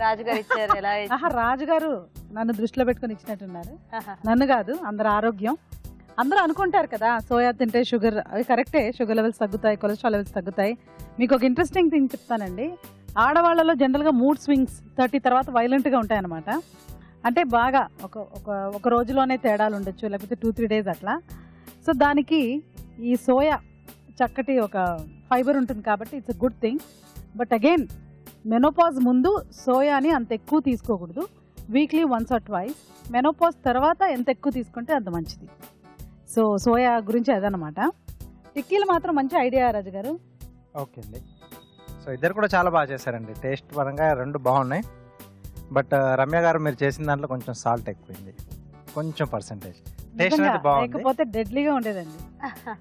రాజుగారు ఇచ్చారు, ఎలా ఇచ్చారు? రాజుగారు నన్ను దృష్టిలో పెట్టుకొని ఇచ్చినట్టున్నారు. నన్ను కాదు, అందరు ఆరోగ్యం. అందరూ అనుకుంటారు కదా సోయా తింటే షుగర్, అవి కరెక్టే, షుగర్ లెవెల్స్ తగ్గుతాయి, కొలెస్ట్రాల్ లెవెల్స్ తగ్గుతాయి. మీకు ఒక ఇంట్రెస్టింగ్ థింగ్ చెప్తానండి. ఆడవాళ్ళలో జనరల్గా మూడ్ స్వింగ్స్ 30 తర్వాత వైలెంట్గా ఉంటాయన్నమాట. అంటే బాగా ఒక రోజులోనే తేడాలు ఉండొచ్చు, లేకపోతే 2-3 days అట్లా. సో దానికి ఈ సోయా చక్కటి ఒక ఫైబర్ ఉంటుంది కాబట్టి it's a good thing. But again menopause ముందు సోయాని అంత ఎక్కువ తీసుకోకూడదు, వీక్లీ 1 or 2. మెనోపాజ్ తర్వాత ఎంత ఎక్కువ తీసుకుంటే అంత మంచిది. సో సోయా గురించి అదనమాట. టిక్కీలు మాత్రం మంచి ఐడియా రాజు గారు. ఓకే అండి. సో ఇద్దరు కూడా చాలా బాగా చేశారండి. టేస్ట్ పరంగా రెండు బాగున్నాయి. బట్ రమ్య గారు మీరు చేసిన దాంట్లో కొంచెం సాల్ట్ ఎక్కువైంది, కొంచెం పర్సెంటేజ్. టేస్ట్ నిజంగా, అనేది బాగుంది. లేకపోతే డెడ్లీగా ఉండేదండి.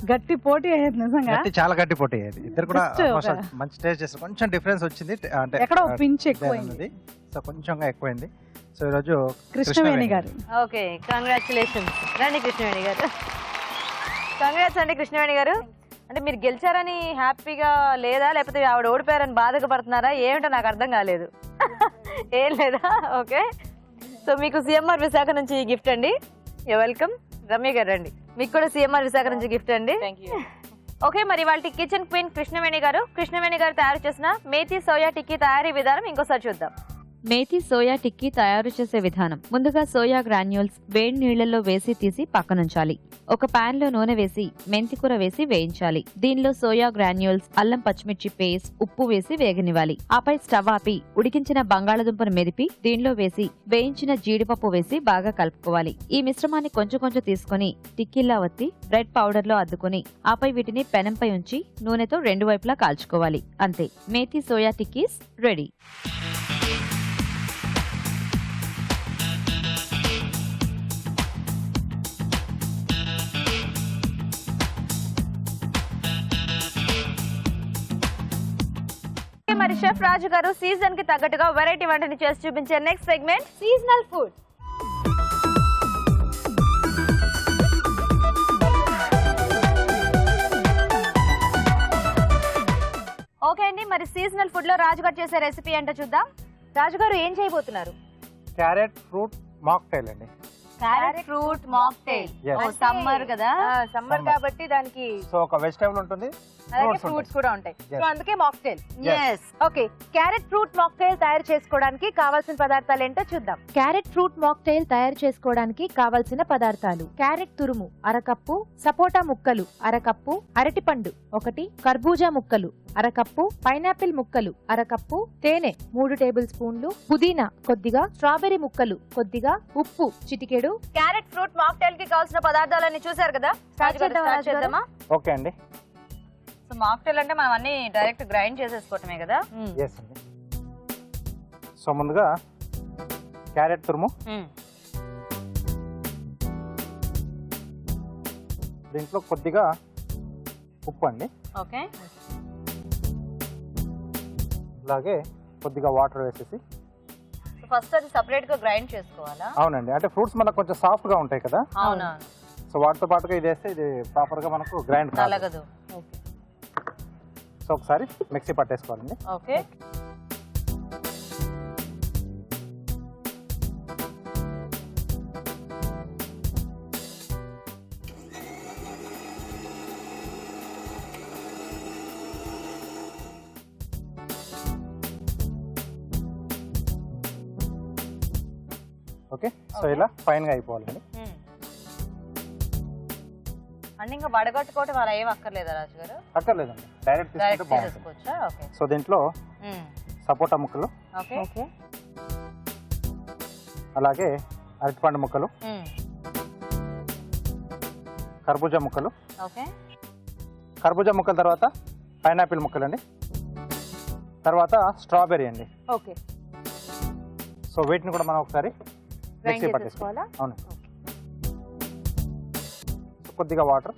గట్టి పోటీ అయ్యేది నిజంగా. చాలా గట్టి పోటీ అయ్యేది. ఇద్దరు కూడా Just almost ఒక- మంచి టేస్ట్ చేస్తారు. కొంచెం డిఫరెన్స్ వచ్చింది, అంటే ఎక్కడో పించ్ ఎక్కువైంది. ఉన్నది. సో కొంచెంగా ఎక్కువైంది. సో ఈరోజు కృష్ణవేణి గారు. Okay, congratulations. రండి కృష్ణవేణి గారు. కంగ్రాట్స్ అండి కృష్ణవేణి గారు. అంటే మీరు గెలిచారని హ్యాపీగా లేదా, లేకపోతే ఆవిడ ఓడిపోయారని బాధగా పడుతున్నారా, ఏమిటో నాకు అర్థం కాలేదు. ఏం లేదా? ఓకే, సో మీకు సిఎంఆర్ విశాఖ నుంచి గిఫ్ట్ అండి. You welcome. రమ్య గారు రండి, మీకు కూడా సిఎంఆర్ విశాఖ నుంచి గిఫ్ట్ అండి. ఓకే, మరి వాళ్ళ కిచెన్ క్వీన్ కృష్ణవేణి గారు తయారు చేసిన మేథీ సోయా టిక్కీ తయారీ విధానం ఇంకోసారి చూద్దాం. మేథీ సోయా టిక్కీ తయారు చేసే విధానం. ముందుగా సోయా గ్రాన్యూల్స్ వేడి నీళ్లలో వేసి తీసి పక్కనుంచాలి. ఒక పాన్ లో నూనె వేసి మెంతికూర వేసి వేయించాలి. దీనిలో సోయా గ్రాన్యూల్స్, అల్లం పచ్చిమిర్చి పేస్ట్, ఉప్పు వేసి వేగనివ్వాలి. ఆపై స్టవ్ ఆపి ఉడికించిన బంగాళదుంపను మెదిపి దీనిలో వేసి వేయించిన జీడిపప్పు వేసి బాగా కలుపుకోవాలి. ఈ మిశ్రమాన్ని కొంచెం కొంచెం తీసుకుని టిక్కీలా వత్తి బ్రెడ్ పౌడర్ లో అద్దుకుని ఆపై వీటిని పెనంపై ఉంచి నూనెతో రెండు వైపులా కాల్చుకోవాలి. అంతే, మేథీ సోయా టిక్కీస్ రెడీ. మరి షెఫ్ రాజు గారు సీజన్ కి తగ్గట్టుగా వెరైటీ వంటని చేసి చూపించే next segment seasonal food. Okay అండి, మరి సీజనల్ ఫుడ్ లో రాజు గారు చేసే రెసిపీ ఏంటో చూద్దాం. రాజు గారు ఏం చేయబోతున్నారు? క్యారెట్ ఫ్రూట్ మాక్టైల్ అండి. Carrot fruit mocktail. Yes. Summer కదా, సమ్మర్ కాబట్టి దానికి సో ఒక వెజిటేబుల్ ఉంటుంది, అలాగే fruits ఫ్రూట్స్ ఉంటాయి. కూడా ఉంటాయి. Yes. సో అందుకే mocktail. Yes. Okay, carrot fruit mocktail తయారు చేసుకోవడానికి కావాల్సిన పదార్థాలు ఏంటో చూద్దాం. క్యారెట్ ఫ్రూట్ మాక్టైల్ తయారు చేసుకోవడానికి కావాల్సిన పదార్థాలు: క్యారెట్ తురుము అరకప్పు, సపోటా ముక్కలు అరకప్పు, అరటిపండు 1, కర్బూజా ముక్కలు అరకప్పు, పైనాపిల్ ముక్కలు అరకప్పు, తేనె 3 టేబుల్ స్పూన్లు, పుదీనా కొద్దిగా, స్ట్రాబెర్రీ ముక్కలు కొద్దిగా, ఉప్పు చిటికెడు. క్యారెట్ ఫ్రూట్ మాక్టైల్ కి కావాల్సిన పదార్థాలన్నీ చూసారు కదా, స్టార్ట్ చేద్దామా? ఓకే అండి. సో మాక్టైల్ అంటే మనం అన్ని డైరెక్ట్ గ్రైండ్ చేసేసుకోవటమే కదా. ఎస్ అండి. సో ముందుగా క్యారెట్ తురుము, దీంట్లో కొద్దిగా ఉప్పు అండి, ఓకే, అలాగే కొద్దిగా వాటర్ వేసేసి. ఫస్ట్ అది సెపరేట్ గా గ్రైండ్ చేసుకోవాలా? అవునండి, అంటే ఫ్రూట్స్ మనకు కొంచెం సాఫ్ట్ గా ఉంటాయి కదా, అవునా. సో వాటితో పాటుగా ఇది వేస్తే ఇది ప్రాపర్ గా మనకు గ్రైండ్ కాదు. కలగదు. సో ఒకసారి మిక్సీ పట్టేసుకోవాలండి. ఓకే, ఓకే, సో ఇలా ఫైన్ గా అయిపోవాలండి. అంటే ఇంకా వడగట్టుకోవటం అలా ఏం అక్కర్లేదా రాజు గారు? అక్కర్లేదండి, డైరెక్ట్ తీసుకుంటే డైరెక్ట్ బాగుంటుంది. చేసుకోవచ్చా? ఓకే, సో దీంట్లో సపోటా ముక్కలు, ఓకే, ఓకే, అలాగే అరటిపండు ముక్కలు, కర్బూజా ముక్కలు, ఓకే, కర్బూజా ముక్కల తర్వాత పైనాపిల్ ముక్కలు అండి, తర్వాత స్ట్రాబెర్రీ అండి. ఓకే, సో వీటిని కూడా మనం ఒకసారి గ్రైండ్ మిక్సీ పట్టేసుకోవాలి. చేసుకోవాలా? అవును. సో కొద్దిగా వాటర్,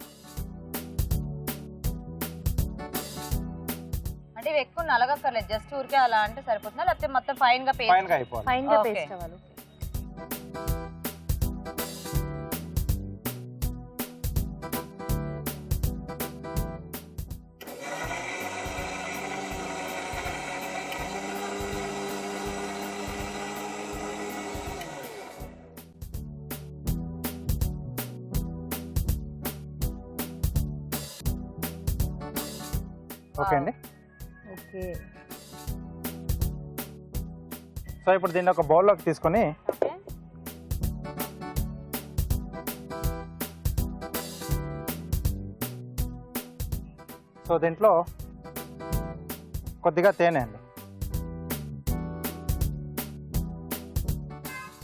అంటే ఇవి ఎక్కువ నలగక్కర్లేదు, జస్ట్ ఊరికే అలా అంటే సరిపోతుందా, లేకపోతే మొత్తం ఫైన్ గా ఫైన్ గా అయిపోవాలి. ఫైన్ గా Okay. పేస్ట్ అవ్వాలి. ఓకే అండి. ఓకే, సో ఇప్పుడు దీన్ని ఒక బౌల్లోకి తీసుకొని ఓకే, సో దీంట్లో కొద్దిగా తేనె అండి.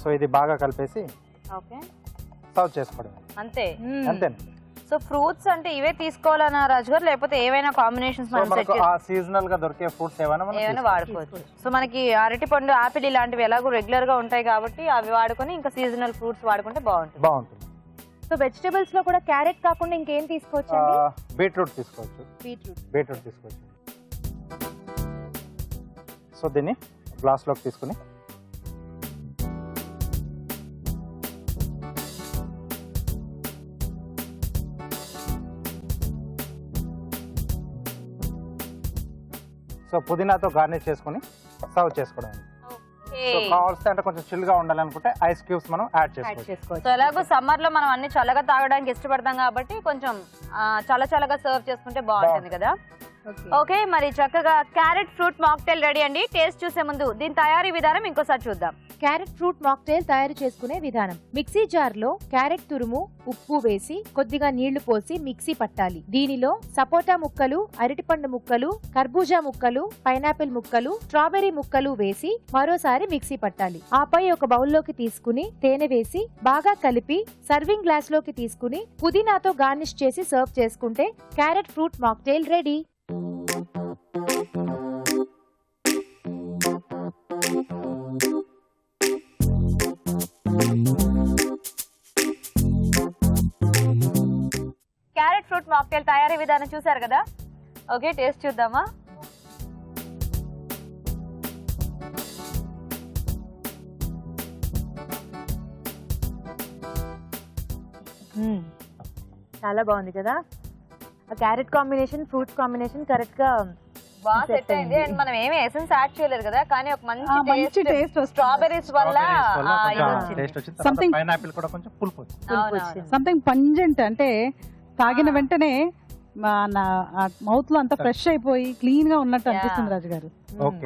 సో ఇది బాగా కలిపేసి ఓకే, సర్వ్ చేసుకోవడం. అంతే. అంతేనండి. సో ఫ్రూట్స్ అంటే ఇవే తీసుకోవాలన్నా రాజు గారు, లేకపోతే ఏవైనా కాంబినేషన్స్ మనం సెట్ మనకు ఆ సీజనల్ గా దొరికే ఫ్రూట్స్ ఏమైనా మనం ఏమైనా వాడుకోవచ్చు. సో మనకి అరటిపండు, ఆపిల్ ఇలాంటివి ఎలాగో రెగ్యులర్ గా ఉంటాయి కాబట్టి అవి వాడుకొని ఇంకా సీజనల్ ఫ్రూట్స్ వాడుకుంటే బాగుంటుంది. సో వెజిటబుల్స్ లో కూడా క్యారెట్ కాకుండా ఇంకేం తీసుకోవచ్చు? బీట్రూట్ తీసుకోవచ్చు. బీట్రూట్ తీసుకోవచ్చు. సో దీన్ని గ్లాస్ లోకి తీసుకుని సో పుదీనాతో గార్నిష్ చేసుకుని సర్వ్ చేసుకోవడం. సో కావాల్సి అంటే కొంచెం చిల్ గా ఉండాలనుకుంటే ఐస్ క్యూబ్స్ మనం యాడ్ చేసుకోవచ్చు. సో ఎలాగో సమ్మర్ లో మనం అన్ని చల్లగా తాగడానికి ఇష్టపడతాం కాబట్టి కొంచెం చల్లగా సర్వ్ చేసుకుంటే బాగుంటుంది కదా. ఓకే, మరి చక్కగా క్యారెట్ ఫ్రూట్ మాక్టైల్ రెడీ అండి. టేస్ట్ చూసే ముందు దీని తయారీ విధానం ఇంకోసారి చూద్దాం. క్యారెట్ ఫ్రూట్ మాక్టైల్ తయారు చేసుకునే విధానం: మిక్సీ జార్ లో క్యారెట్ తురుము, ఉప్పు వేసి కొద్దిగా నీళ్లు పోసి మిక్సీ పట్టాలి. దీనిలో సపోటా ముక్కలు, అరటిపండు ముక్కలు, కర్బూజా ముక్కలు, పైనాపిల్ ముక్కలు, స్ట్రాబెర్రీ ముక్కలు వేసి మరోసారి మిక్సీ పట్టాలి. ఆపై ఒక బౌల్లోకి తీసుకుని తేనె వేసి బాగా కలిపి సర్వింగ్ గ్లాస్ లోకి తీసుకుని పుదీనాతో గార్నిష్ చేసి సర్వ్ చేసుకుంటే carrot fruit mocktail ready. Carrot fruit mocktail తయారీ విధానం చూసారు కదా. ఓకే, టేస్ట్ చూద్దామా. చాలా బాగుంది కదా. ఆ carrot combination, fruits combination correct గా బాగా సెట్ అయింది. అండ్ మనం ఏమి ఎసెన్స్ యాడ్ చేయలేదు కదా, కానీ ఒక మంచి టేస్ట్ స్ట్రాబెర్రీస్ వల్ల సంథింగ్ పైనాపిల్ కూడా కొంచెం పులుపు వచ్చింది. సంథింగ్ పంజెంట్ అంటే తాగిన వెంటనే మౌత్ లో అంత ఫ్రెష్ అయిపోయి క్లీన్ గా ఉన్నట్టు అనిపిస్తుంది రాజు గారు.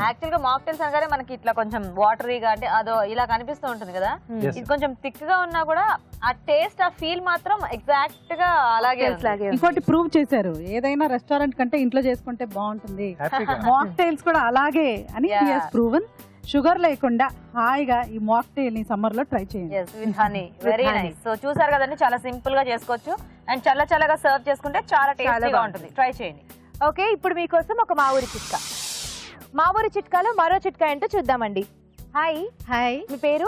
యాక్చువల్ గా మాక్టైల్స్ అనగానే మనకి ఇట్లా కొంచెం వాటరీగా అంటే అదో ఇలా కనిపిస్తూ ఉంటుంది కదా. ఇది కొంచెం థిక్ గా ఉన్నా కూడా ఆ టేస్ట్, ఆ ఫీల్ మాత్రం ఎగ్జాక్ట్ గా అలాగే. ఇంకోటి ప్రూవ్ చేశారు, ఏదైనా రెస్టారెంట్ కంటే ఇంట్లో చేసుకుంటే బాగుంటుంది, మాక్టైల్స్ కూడా అలాగే అని ప్రూవన్. షుగర్ లేకుండా హాయిగా ఈ మాక్టైల్ ని సమ్మర్ లో ట్రై చేయండి. Very nice. సో చూసారు కదండి, చాలా సింపుల్ గా చేసుకోవచ్చు అండ్ చల్లగా సర్వ్ చేసుకుంటే చాలా టేస్టీగా ఉంటుంది. ట్రై చేయండి. ఓకే, ఇప్పుడు మీకోసం ఒక మా ఊరి చిట్కా. మా ఊరి చిట్కాలో మరో చిట్కా ఏంటో చూద్దామండి. హాయ్, మీ పేరు?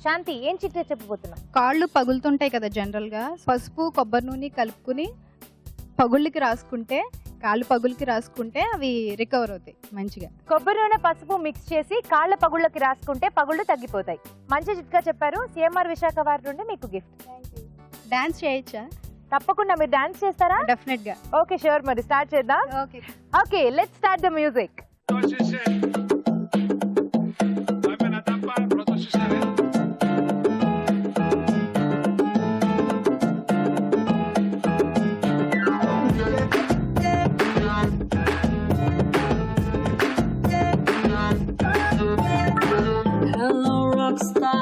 శాంతి, ఏం చిట్కా చెప్పబోతున్నా? కాళ్ళు పగులుతుంటాయి కదా జనరల్ గా, పసుపు కొబ్బరి నూనె కలుపుకుని పగుళ్ళకి రాసుకుంటే, కాళ్ళు పగులకి రాసుకుంటే అవి రికవర్ అవుతాయి మంచిగా. కొబ్బరి నూనె, పసుపు మిక్స్ చేసి కాళ్ళ పగుళ్ళకి రాసుకుంటే పగుళ్ళు తగ్గిపోతాయి. మంచి చిట్కా చెప్పారు. సిఎంఆర్ విశాఖ వారి నుండి మీకు గిఫ్ట్. డాన్స్ చేయొచ్చా? తప్పకుండా. మీరు డాన్స్ చేస్తారా? డెఫినెట్ గా. Okay, sure. మరి స్టార్ట్ చేద్దాం. Okay, let's start the music. Hello rockstar,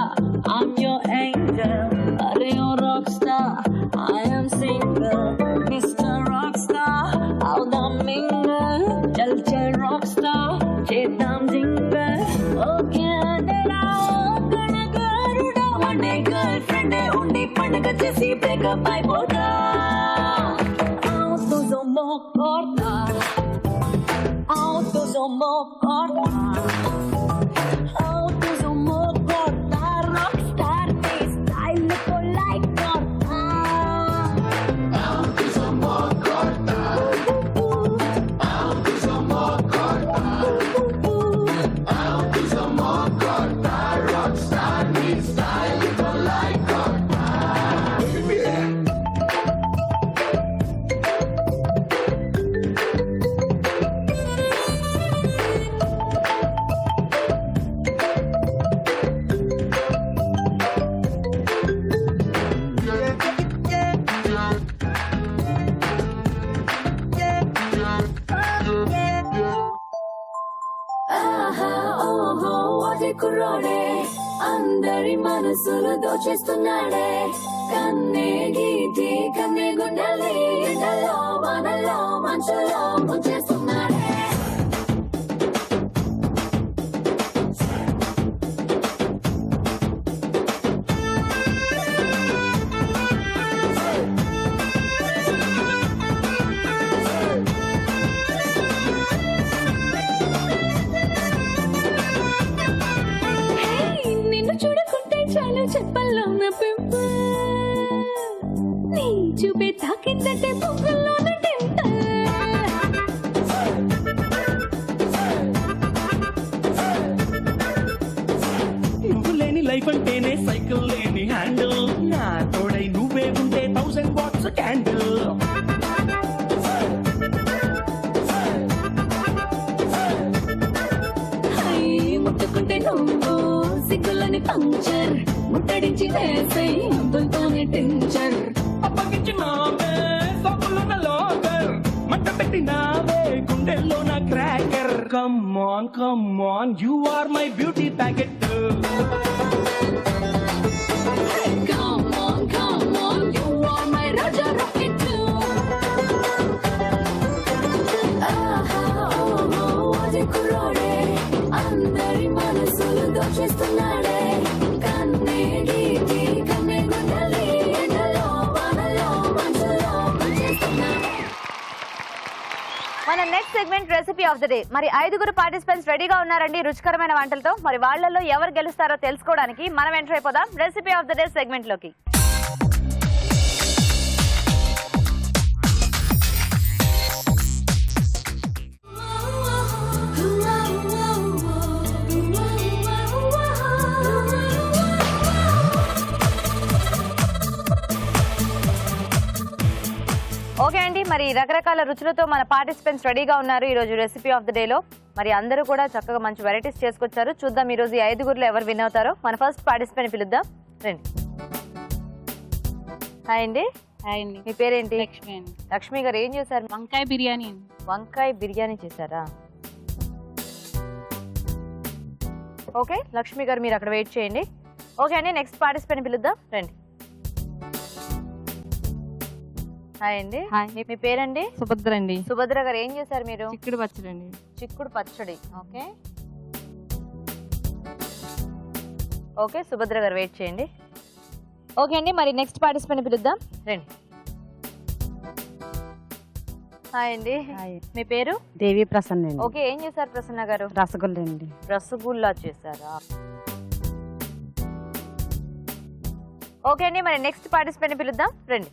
I'm your angel. Are you rockstar? I am single. Mr. Rockstar, out the mingle. Chal rockstar, chedam jingle. Okay, andera gana garuda. One day girlfriend undi pandaga chesi break up అయిపోతా. Auto zomo corta. Auto zomo corta. కుర్రోడే అందరి మనసులు దోచేస్తున్నాడే కన్నే గీతి కన్నే గుండెల్ని ఎండలో వానల్లో మంచులో ముంచేస్తున్నాడే నేనే cycle లేని హ్యాండిల్ నా తోడై నువ్వే ఉంటే 1000 వాట్స్ క్యాండిల్ ముట్టుకుంటే నువ్వు సిగ్గులని పంచర్ ముట్టడించి వేసే అంబులతోనే టించర్ అప్పగించినావే సబ్బులున్న లోకర్ మంట పెట్టినావే గుండెల్లో నా cracker come on you are my beauty packet Come on, you are my Raja Rocket too. అదే కుర్రోడే అందరి మనసులు దోచేస్తున్నాడే కన్నే గీతి కన్నే గుండెలి ఎండలో వానలో మంచులో ముంచేస్తున్నాడే. మన next segment recipe of the day. మరి 5 పార్టిసిపెంట్స్ రెడీగా ఉన్నారండి రుచికరమైన వంటలతో. మరి వాళ్ళల్లో ఎవరు గెలుస్తారో తెలుసుకోవడానికి మనం ఎంటర్ అయిపోదాం recipe of the day segment లోకి. ఓకే అండి, మరి రకరకాల రుచులతో మన పార్టిసిపెంట్స్ రెడీగా ఉన్నారు ఈ రోజు రెసిపీ ఆఫ్ ద డేలో. మరి అందరూ కూడా చక్కగా మంచి వెరైటీస్ చేసుకొచ్చారు. చూద్దాం ఈ రోజు ఈ 5 ఎవరు విన్ అవుతారో. మన ఫస్ట్ పార్టిసిపెంట్ పిలుద్దాం, రండి. హాయ్ అండి. హాయ్ అండి. మీ పేరేంటి? లక్ష్మి అండి. లక్ష్మి గారు ఏం చేశారు? వంకాయ బిర్యానీ. వంకాయ బిర్యానీ చేశారా? ఓకే లక్ష్మి గారు మీరు అక్కడ వెయిట్ చేయండి. ఓకే అండి, నెక్స్ట్ పార్టిసిపెంట్ పిలుద్దాం, రండి. హాయ్ అండి. మీ పేరండి? సుభద్ర అండి. సుభద్ర గారు ఏం చేశారు మీరు? చిక్కుడు పచ్చడి అండి. చిక్కుడు పచ్చడి. ఓకే ఓకే సుభద్ర గారు వెయిట్ చేయండి. ఓకే అండి, మరి నెక్స్ట్ పార్టిసిపెంట్ పిలుద్దాం, రండి. హాయ్ అండి. మీ పేరు? దేవి ప్రసన్న అండి. ఓకే ఏం చేశారు ప్రసన్న గారు? రసగుల్లా అండి. రసగుల్లా చేశారా? ఓకే అండి, మరి నెక్స్ట్ పార్టిసిపెంట్ పిలుద్దాం, రండి.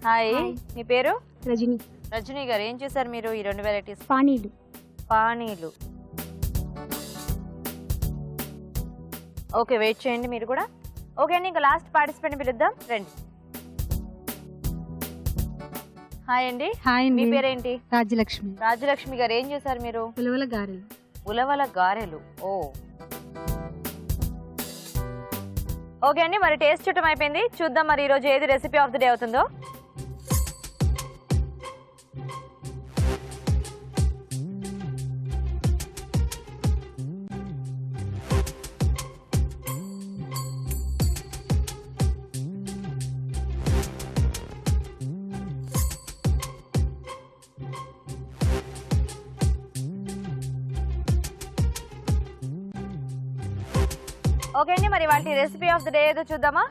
హాయ్, మీ పేరు? రజని. రజనీ గారు ఏం చేశారు మీరు ఈ 2 వెరైటీస్? పానీలు. పానీలు. ఓకే వెయిట్ చేయండి మీరు కూడా. ఓకే అండి, ఇంకా లాస్ట్ పార్టిసిపెంట్ పిలుద్దాం, రండి. హాయ్ అండి. హాయ్ మీ పేరేంటి? రాజ్యలక్ష్మి. రాజ్యలక్ష్మి గారు ఏం చేశారు మీరు? ఉలవల గారెలు. ఉలవల గారెలు. ఓ ఓకే అండి, మరి టేస్ట్ చూడటం అయిపోయింది. చూద్దాం మరి ఈ రోజు ఏది రెసిపీ ఆఫ్ ది డే అవుతుందో. ఓకే అండి, మరి వాటి రెసిపీ ఆఫ్ ద డే ఏదో చూద్దామా.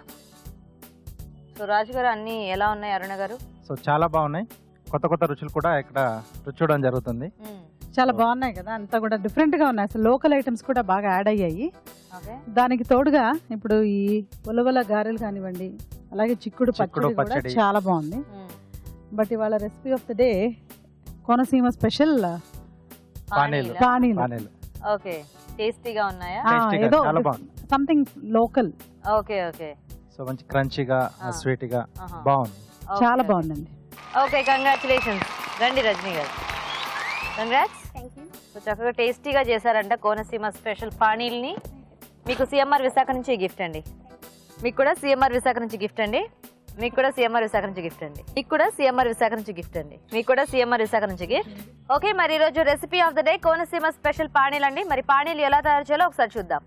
సో రాజు గారు అన్ని ఎలా ఉన్నాయి? అరుణ గారు? సో చాలా బాగున్నాయి. కొత్త కొత్త రుచులు కూడా ఇక్కడ రుచి చూడడం జరుగుతుంది. చాలా బాగున్నాయి కదా, అంతా కూడా డిఫరెంట్ గా ఉన్నాయి. అసలు లోకల్ ఐటమ్స్ కూడా బాగా యాడ్ అయ్యాయి. ఓకే దానికి తోడుగా ఇప్పుడు ఈ ఉలవల గారెలు కానివ్వండి, అలాగే చిక్కుడు పచ్చడి కూడా చాలా బాగుంది. బట్ ఇవాళ recipe of the day Konaseema special పానీలు. ఓకే టేస్టీగా ఉన్నాయా? ఏదో చాలా బాగుంది, something local. Okay okay so మంచి క్రంచీగా స్వీట్ గా బాగుంది, చాలా బాగుందండి. Okay congratulations. రండి రజనీ గారు, కంగ్రాట్స్. సో చక్కగా టేస్టీగా చేశారంట కోనసీమ స్పెషల్ పానీల్ని. మీకు సిఎంఆర్ విశాఖ నుంచి గిఫ్ట్ అండి. మీకు కూడా సిఎంఆర్ విశాఖ నుంచి గిఫ్ట్ అండి. మీకు కూడా సిఎంఆర్ విశాఖ నుంచి గిఫ్ట్ అండి. మీకు కూడా సిఎంఆర్ విశాఖ నుంచి గిఫ్ట్ అండి. మీకు కూడా సిఎంఆర్ విశాఖ నుంచి గిఫ్ట్. ఓకే మరి ఈరోజు recipe of the day Konaseema special పానీలు అండి. మరి పానీలు ఎలా తయారు చేయాలో ఒకసారి చూద్దాం.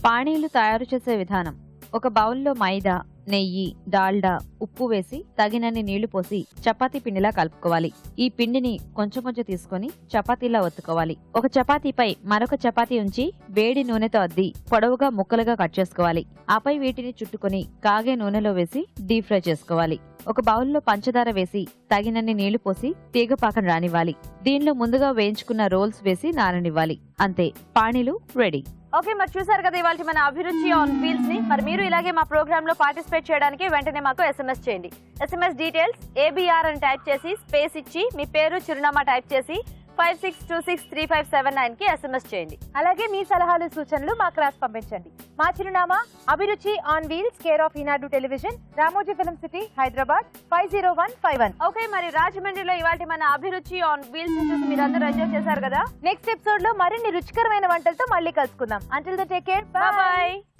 పానీలు తయారు చేసే విధానం: ఒక బౌల్లో మైదా, నెయ్యి, డాల్డా, ఉప్పు వేసి తగినన్ని నీళ్లు పోసి చపాతీ పిండిలా కలుపుకోవాలి. ఈ పిండిని కొంచెం కొంచెం తీసుకొని చపాతీలా ఒత్తుకోవాలి. ఒక చపాతీపై మరొక చపాతీ ఉంచి వేడి నూనెతో అద్ది పొడవుగా ముక్కలుగా కట్ చేసుకోవాలి. ఆపై వీటిని చుట్టుకొని కాగే నూనెలో వేసి డీప్ ఫ్రై చేసుకోవాలి. ఒక బౌల్లో పంచదార వేసి తగినన్ని నీళ్లు పోసి తీగపాకం రానివ్వాలి. దీనిలో ముందుగా వేయించుకున్న రోల్స్ వేసి నాననివ్వాలి. అంతే, పానీలు రెడీ. ఓకే మరి చూసారు కదా ఇవాళ మన అభిరుచి ఆన్ వీల్స్ ని. మరి మీరు ఇలాగే మా ప్రోగ్రామ్ లో పార్టిసిపేట్ చేయడానికి వెంటనే మాకు SMS చేయండి. SMS డీటెయిల్స్ ABR అని టైప్ చేసి స్పేస్ ఇచ్చి మీ పేరు చిరునామా టైప్ చేసి 56263579 కి SMS చేయండి. అలాగే మీ సలహాలు సూచనలు మాకు రాసి పంపించండి. మా చిరునామా అభిరుచి on wheels, care of Eenadu television, Ramoji film city, Hyderabad 50151. Okay, మరి రాజమండ్రిలో ఇవాళ మన అభిరుచి ఆన్ వీల్స్ చూసి మీరందరూ ఎంజాయ్ చేశారు కదా. నెక్స్ట్ ఎపిసోడ్ లో మరిన్ని రుచికరమైన వంటలతో మళ్ళీ కలుసుకుందాం. Until the take care, by.